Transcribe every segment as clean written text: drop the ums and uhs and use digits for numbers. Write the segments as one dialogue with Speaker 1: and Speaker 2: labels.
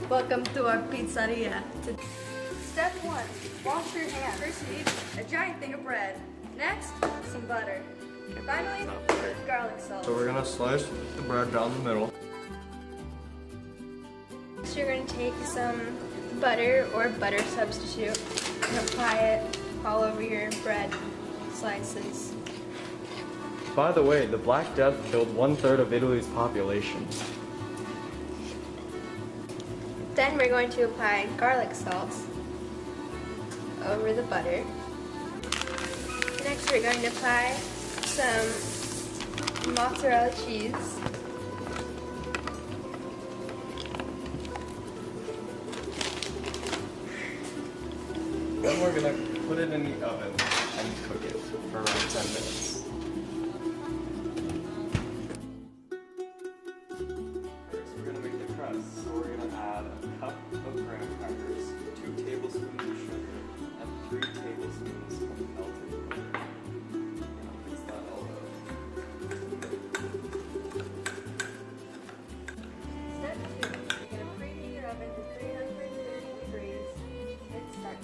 Speaker 1: Welcome to our pizzeria. Step 1, wash your hands. First you need a giant thing of bread. Next, some butter. And finally, garlic salt.
Speaker 2: So we're gonna slice the bread down the middle.
Speaker 3: Next you're going to take some butter or butter substitute and apply it all over your bread slices.
Speaker 2: By the way, the Black Death killed 1/3 of Italy's population.
Speaker 3: Then we're going to apply garlic salt over the butter. Next we're going to apply some mozzarella cheese.
Speaker 2: Then we're gonna put it in the oven and cook it for around 10 minutes. First, we're gonna make the crust. So we're gonna add a cup of graham crackers, 2 tablespoons of sugar, and 3 tablespoons of melted butter. Mix that all up.
Speaker 1: Step 2, you're going to preheat your oven to 350 degrees and start.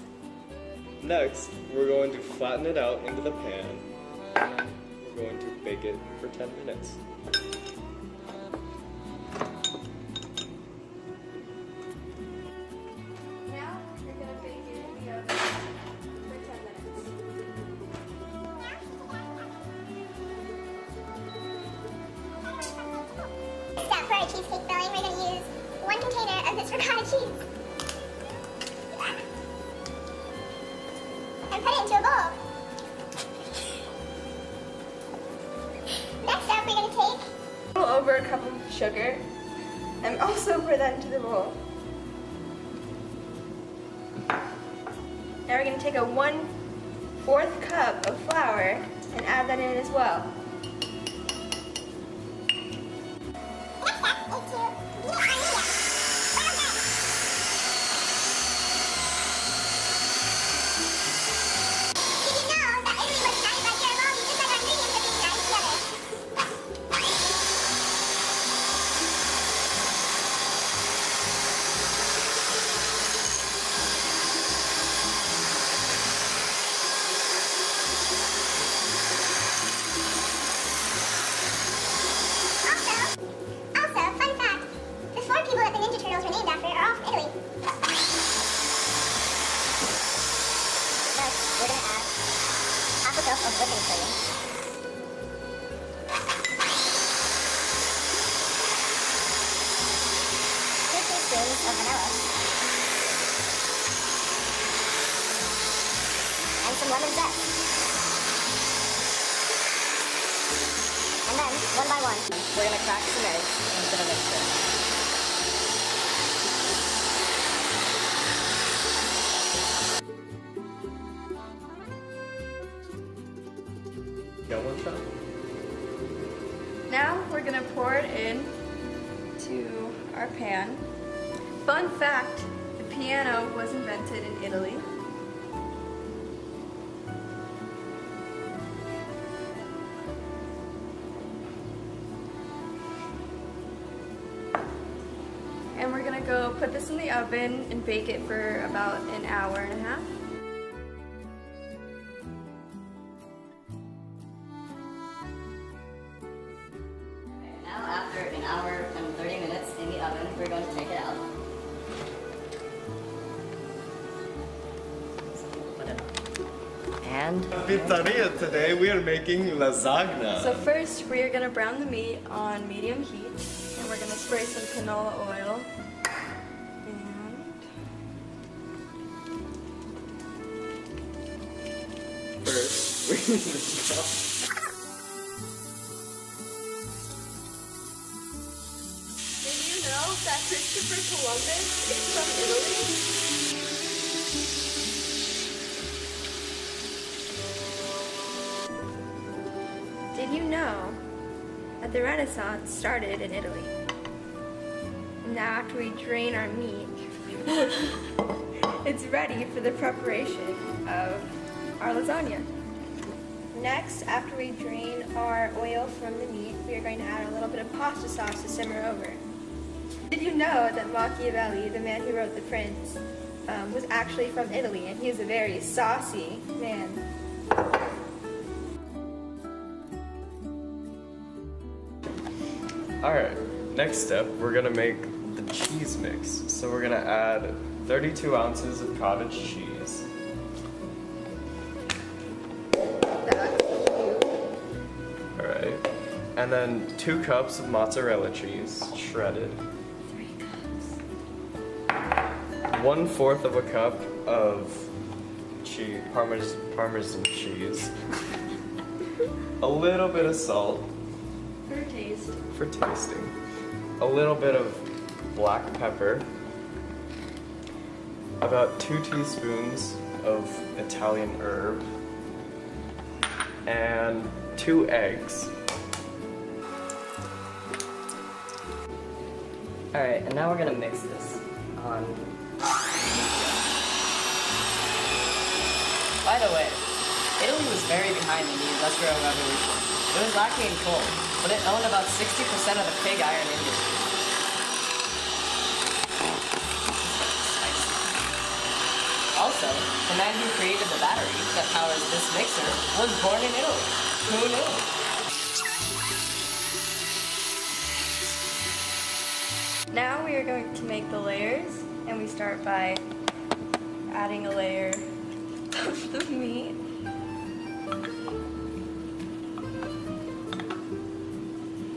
Speaker 2: Next, we're going to flatten it out into the pan. We're going to bake it for 10 minutes.
Speaker 1: Now, you're going to bake it in the oven for 10 minutes.
Speaker 4: Step for our cheesecake filling, we're going to use 1 container of this ricotta cheese. And put it into a bowl. Next up, we're going to take
Speaker 3: A little over a cup of sugar and also pour that into the bowl. Now we're going to take a 1/4 cup of flour and add that in as well.
Speaker 4: next step is to beat our media. Well done. Did you know that Italy was united by Garibaldi just like our ingredients are being united together? Also, fun fact, the 4 people that the Ninja Turtles were named after are all from Italy. Next, we're going to add half a cup of whipping cream. 2 teaspoons of vanilla. And some lemon zest. And then, one by one, we're going to crack some eggs into the mixture.
Speaker 2: Got one shot?
Speaker 3: Now we're going to pour it in to our pan. Fun fact, the piano was invented in Italy. And we're going to go put this in the oven and bake it for about an hour and a half.
Speaker 5: Now after an hour and 30 minutes in the oven, we're going to take it out. Put it on. And
Speaker 2: Pizzeria today we are making lasagna.
Speaker 3: So first we are going to brown the meat on medium heat and we're going to spray some canola oil.
Speaker 2: First, we need to chop.
Speaker 3: Did you know that Christopher Columbus is from Italy? Did you know that the Renaissance started in Italy? Now after we drain our meat, it's ready for the preparation of our lasagna. Next, after we drain our oil from the meat, we are going to add a little bit of pasta sauce to simmer over. Did you know that Machiavelli, the man who wrote The Prince, was actually from Italy, and he was a very saucy man.
Speaker 2: Alright, next step, we're gonna make the cheese mix. So we're gonna add 32 ounces of cottage cheese. Alright, and then 2 cups of mozzarella cheese, shredded.
Speaker 3: 3 cups.
Speaker 2: 1/4 of a cup of cheese, Parmesan cheese. A little bit of salt
Speaker 1: For taste.
Speaker 2: for tasting. A little bit of black pepper. About 2 teaspoons of Italian herb. And 2 eggs.
Speaker 5: Alright, and now we're gonna mix this on. By the way, Italy was very behind in the Industrial Revolution. It was lacking in coal, but it owned about 60% of the pig iron industry. Also, the man who created the battery that powers this mixer was born in Italy. Who knew?
Speaker 1: Now we are going to make the layers, and we start by adding a layer of the meat.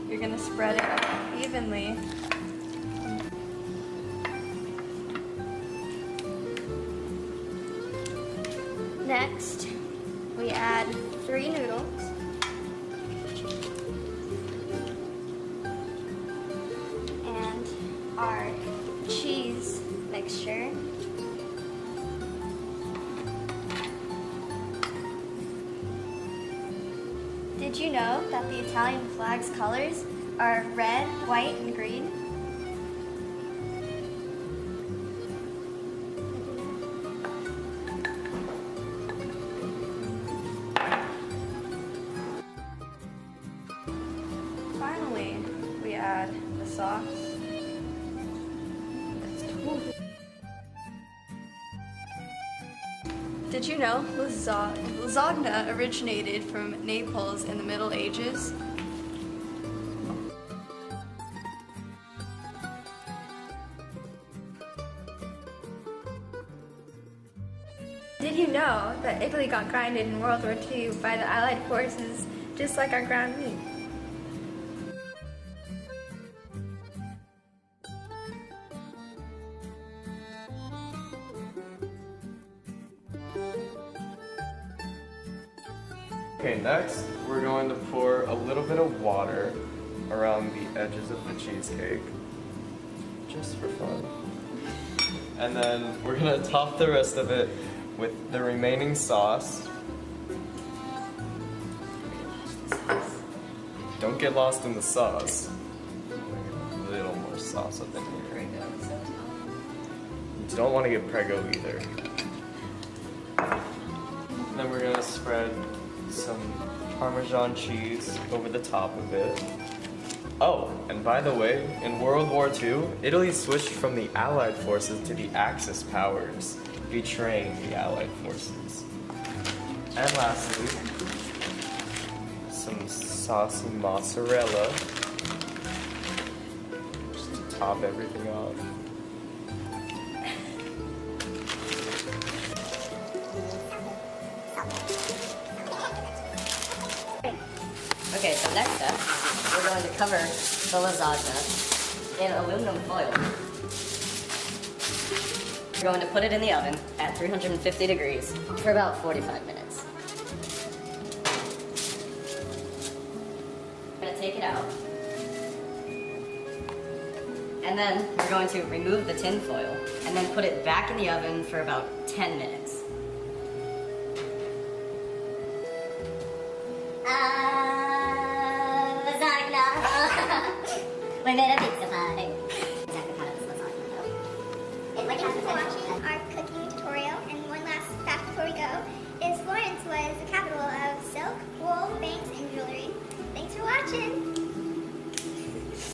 Speaker 1: You're gonna spread it evenly.
Speaker 3: Next, we add 3 noodles. And our cheese mixture. Did you know that the Italian flag's colors are red, white, and green?
Speaker 1: Finally, we add the sauce. Did you know lasagna originated from Naples in the Middle Ages?
Speaker 3: Did you know that Italy got grounded in World War II by the Allied forces, just like our ground meat?
Speaker 2: Okay, next we're going to pour a little bit of water around the edges of the cheesecake, just for fun. And then we're gonna top the rest of it with the remaining sauce. Don't get lost in the sauce. A little more sauce up in here. You don't want to get Prego either. And then we're gonna spread some Parmesan cheese over the top of it. Oh, and by the way, in World War II, Italy switched from the Allied forces to the Axis powers, betraying the Allied forces. And lastly, some saucy mozzarella, just to top everything off.
Speaker 5: Okay, so next step, we're going to cover the lasagna in aluminum foil. We're going to put it in the oven at 350 degrees for about 45 minutes. We're going to take it out. And then we're going to remove the tin foil and then put it back in the oven for about 10 minutes.